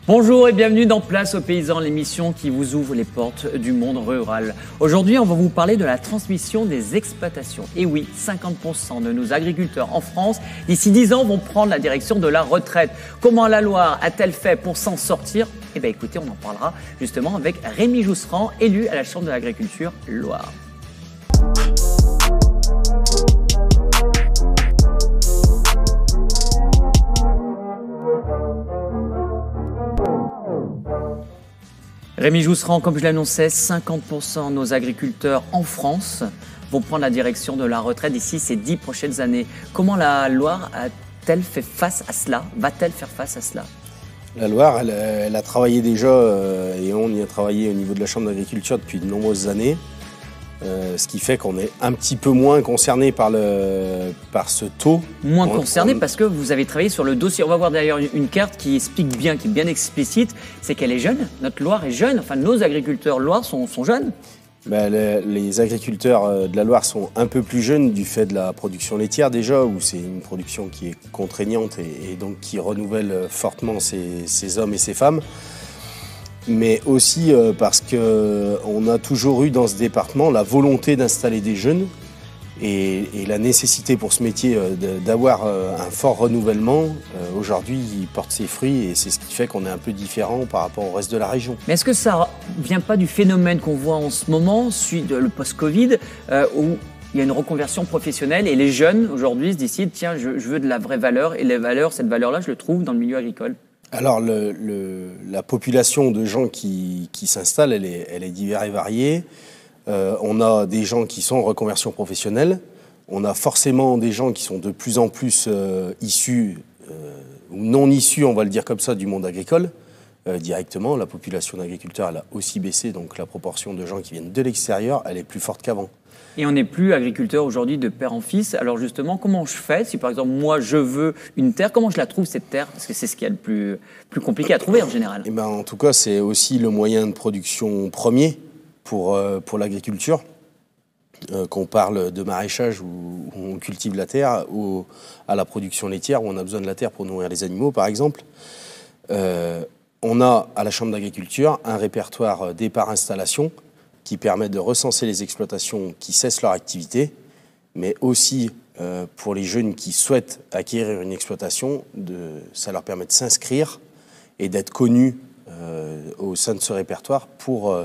Bonjour et bienvenue dans Place aux paysans, l'émission qui vous ouvre les portes du monde rural. Aujourd'hui, on va vous parler de la transmission des exploitations. Et oui, 50% de nos agriculteurs en France, d'ici 10 ans, vont prendre la direction de la retraite. Comment la Loire a-t-elle fait pour s'en sortir? Eh bien écoutez, on en parlera justement avec Rémi Jousserand, élu à la Chambre de l'agriculture Loire. Rémi Jousserand, comme je l'annonçais, 50% de nos agriculteurs en France vont prendre la direction de la retraite d'ici ces 10 prochaines années. Comment la Loire a-t-elle fait face à cela? Va-t-elle faire face à cela? La Loire, elle a travaillé déjà, et on y a travaillé au niveau de la Chambre d'agriculture depuis de nombreuses années. Ce qui fait qu'on est un petit peu moins concerné par ce taux. Moins concerné parce que vous avez travaillé sur le dossier. On va voir d'ailleurs une carte qui explique bien, qui est bien explicite, c'est qu'elle est jeune. Notre Loire est jeune, enfin nos agriculteurs Loire sont jeunes. Les agriculteurs de la Loire sont un peu plus jeunes du fait de la production laitière déjà, où c'est une production qui est contraignante et donc qui renouvelle fortement ces hommes et ces femmes. Mais aussi parce qu'on a toujours eu dans ce département la volonté d'installer des jeunes et la nécessité pour ce métier d'avoir un fort renouvellement. Aujourd'hui, il porte ses fruits et c'est ce qui fait qu'on est un peu différent par rapport au reste de la région. Mais est-ce que ça ne vient pas du phénomène qu'on voit en ce moment, suite le post-Covid, où il y a une reconversion professionnelle et les jeunes aujourd'hui se décident, tiens, je veux de la vraie valeur et cette valeur-là, je le trouve dans le milieu agricole? Alors, la population de gens qui s'installent, elle est divers et variée. On a des gens qui sont en reconversion professionnelle. On a forcément des gens qui sont de plus en plus issus, ou non issus, on va le dire comme ça, du monde agricole. Directement, la population d'agriculteurs, elle a aussi baissé. Donc, la proportion de gens qui viennent de l'extérieur, elle est plus forte qu'avant. Et on n'est plus agriculteur aujourd'hui de père en fils. Alors justement, comment je fais si par exemple moi je veux une terre, comment je la trouve cette terre? Parce que c'est ce qu'il y a le plus compliqué à trouver en général. Et en tout cas, c'est aussi le moyen de production premier pour l'agriculture. Qu'on parle de maraîchage où on cultive la terre, ou à la production laitière où on a besoin de la terre pour nourrir les animaux par exemple. On a à la Chambre d'agriculture un répertoire départ-installation qui permet de recenser les exploitations qui cessent leur activité, mais aussi pour les jeunes qui souhaitent acquérir une exploitation, ça leur permet de s'inscrire et d'être connus au sein de ce répertoire pour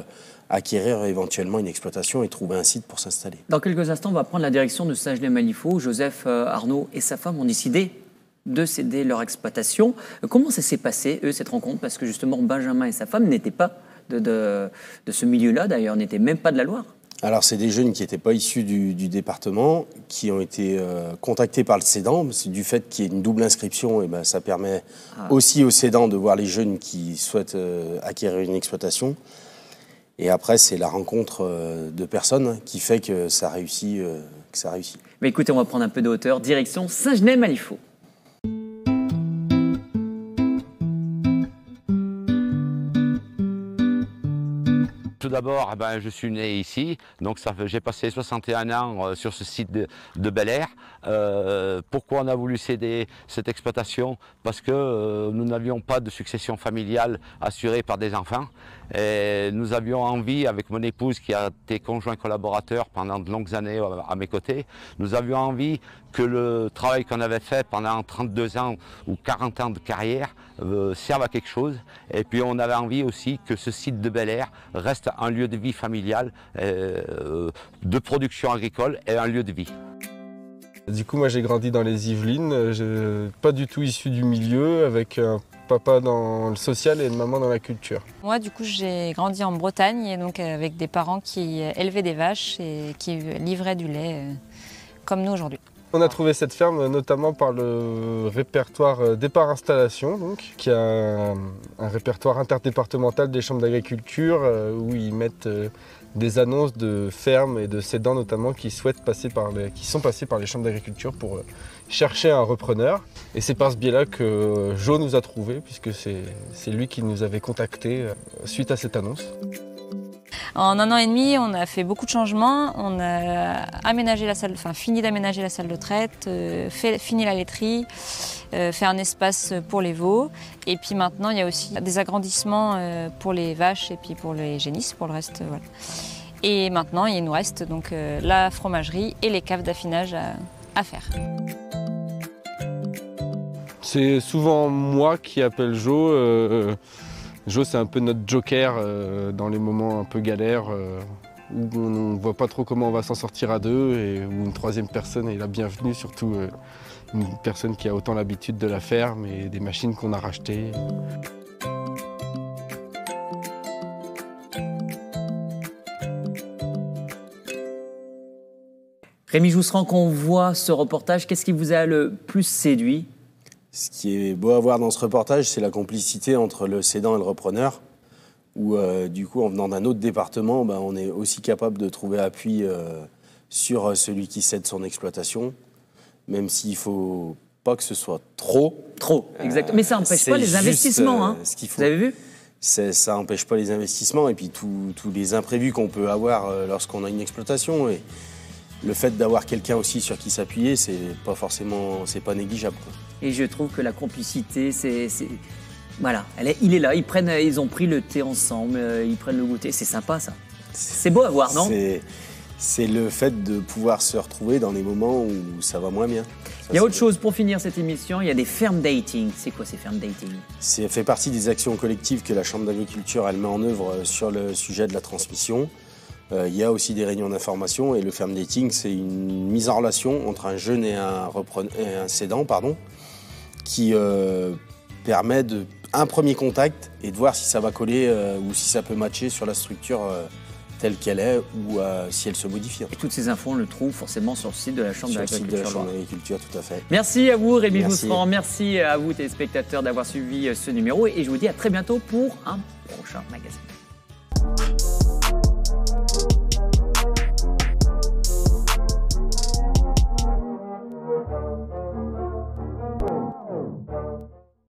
acquérir éventuellement une exploitation et trouver un site pour s'installer. Dans quelques instants, on va prendre la direction de Sagenay-Malifaux. Joseph Arnaud et sa femme ont décidé de céder leur exploitation. Comment ça s'est passé, cette rencontre? Parce que justement, Benjamin et sa femme n'étaient pas de ce milieu-là, d'ailleurs, n'étaient même pas de la Loire. Alors, c'est des jeunes qui n'étaient pas issus du département, qui ont été contactés par le cédant. Du fait qu'il y ait une double inscription, et ça permet aussi aux cédants de voir les jeunes qui souhaitent acquérir une exploitation. Et après, c'est la rencontre de personnes qui fait que ça réussit. Mais écoutez, on va prendre un peu de hauteur. Direction Sagenay-Malifaux. Tout d'abord, je suis né ici, donc j'ai passé 61 ans sur ce site de Bel Air. Pourquoi on a voulu céder cette exploitation? Parce que nous n'avions pas de succession familiale assurée par des enfants. Et nous avions envie, avec mon épouse qui a été conjoint collaborateur pendant de longues années à mes côtés, nous avions envie que le travail qu'on avait fait pendant 32 ans ou 40 ans de carrière serve à quelque chose. Et puis on avait envie aussi que ce site de Bel Air reste un lieu de vie familial, de production agricole et un lieu de vie. Du coup, moi j'ai grandi dans les Yvelines, pas du tout issu du milieu, avec un papa dans le social et une maman dans la culture. Moi, du coup, j'ai grandi en Bretagne et donc avec des parents qui élevaient des vaches et qui livraient du lait, comme nous aujourd'hui. On a trouvé cette ferme notamment par le répertoire départ-installation, qui est un répertoire interdépartemental des chambres d'agriculture où ils mettent des annonces de fermes et de cédants notamment qui sont passés par les chambres d'agriculture pour chercher un repreneur. Et c'est par ce biais-là que Jo nous a trouvés, puisque c'est lui qui nous avait contactés suite à cette annonce. En 1 an et demi, on a fait beaucoup de changements. On a aménagé la salle, fini d'aménager la salle de traite, fini la laiterie, fait un espace pour les veaux. Et puis maintenant, il y a aussi des agrandissements pour les vaches et puis pour les génisses, pour le reste. Voilà. Et maintenant, il nous reste donc la fromagerie et les caves d'affinage à faire. C'est souvent moi qui appelle Jo. Jo, c'est un peu notre joker dans les moments un peu galères où on ne voit pas trop comment on va s'en sortir à deux et où une troisième personne est la bienvenue, surtout une personne qui a autant l'habitude de la ferme et des machines qu'on a rachetées. Rémi Jousserand, quand on voit ce reportage, qu'est-ce qui vous a le plus séduit? Ce qui est beau à voir dans ce reportage, c'est la complicité entre le cédant et le repreneur, où du coup, en venant d'un autre département, on est aussi capable de trouver appui sur celui qui cède son exploitation, même s'il ne faut pas que ce soit trop. Trop, exactement. Mais ça n'empêche pas les investissements, hein. Ce qu'il faut. Vous avez vu? Ça n'empêche pas les investissements et puis tous les imprévus qu'on peut avoir lorsqu'on a une exploitation. Et le fait d'avoir quelqu'un aussi sur qui s'appuyer, c'est pas négligeable, quoi. Et je trouve que la complicité, voilà, il est là, ils ont pris le thé ensemble, ils prennent le goûter, c'est sympa ça. C'est beau à voir, non? C'est le fait de pouvoir se retrouver dans les moments où ça va moins bien. Il y a autre chose pour finir cette émission, il y a des fermes dating. C'est quoi ces fermes dating? Ça fait partie des actions collectives que la Chambre d'agriculture elle met en œuvre sur le sujet de la transmission. Il y a aussi des réunions d'information et le ferme dating, c'est une mise en relation entre un jeune et un cédant, qui permet un premier contact et de voir si ça va coller ou si ça peut matcher sur la structure telle qu'elle est ou si elle se modifie. Et toutes ces infos, on le trouve forcément sur le site de la Chambre d'agriculture. Sur le site de la Chambre d'agriculture, tout à fait. Merci à vous, Rémi Jousserand. Merci à vous, téléspectateurs, d'avoir suivi ce numéro. Et je vous dis à très bientôt pour un prochain magazine.